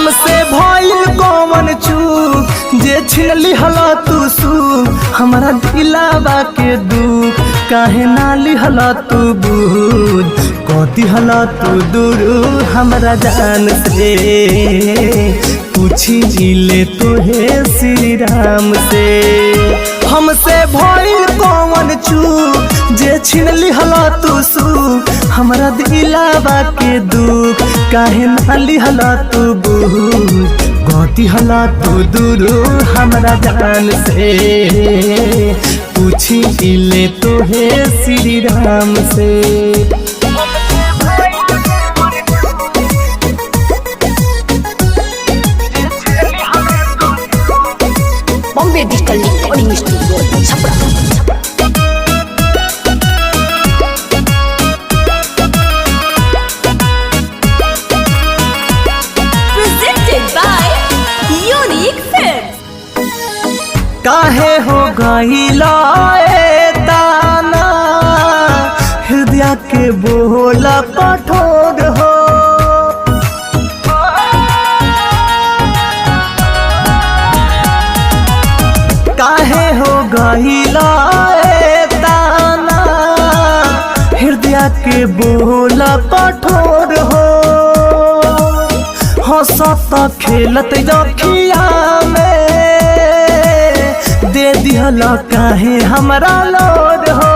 हमसे भइल कौन चूक जे छीन लिहला तू सुख हमारा दिलावा के दुख काहे ना लिहला तू बुझ को दिहला तू दूर हमारा जान से पूछी जिले तोहे श्री राम से। हमसे भइल कौन चूक जे छीन लिहला तू सुख हमारा दिलावा के दुख काहे ना लिहला तू बुझ गति हला तू दूर हमारा जान से पूछी ले तोहे श्री राम से। Bombay digital recording studio Chhapra. काहे हो गइला दाना हृदय के बोला कठोर हो काहे हो गइला दाना हृदय के बोला कठोर हो हंसत खेलत जखिया में दे दिहला काहे हमरा लोड हो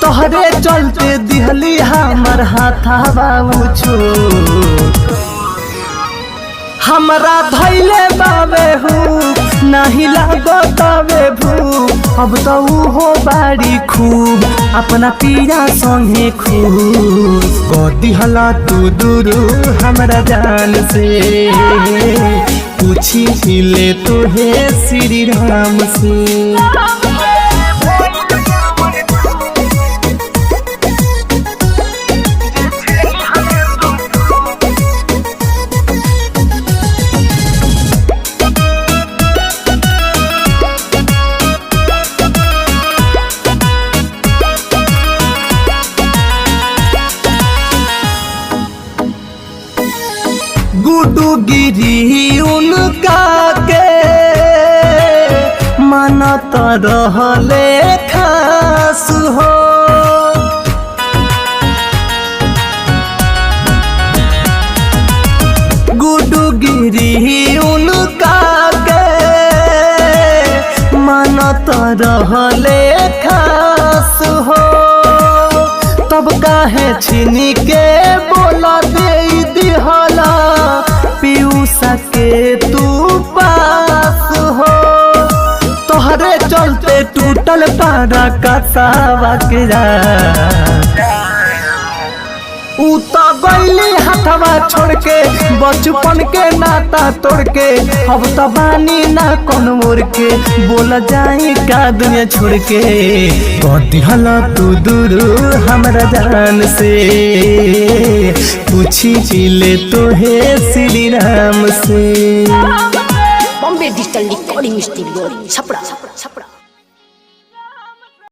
तोहरे चलते दिहली हमर हाथवा छूट हमरा धैले बाबे हूँ नहीं लागो तबे भू अब तो हो बाड़ी खूब अपना पिया संगे खूब को दिहला तू दूर हमरा जान से पूछी ले तोहे श्री राम से। गुडू गिरी उनका के मानत रहले खास हो गुडू गिरी उनका के मानत रहले खास हो तब काहे छीनी के बोला दे दिहला पीयूषा के तू पास हो तोहरे चलते टूटल पारा कसावा के उ तो गइली हथवा छोड़ के बचपन के नाता तोड़ के अब तो बानी ना कौन मोर के बोला जाई का दुनिया छोड़ के कदी हला तू दूर हमरा जान से पूछी ले तोहे श्री राम से। Bombay digital recording studio Chhapra.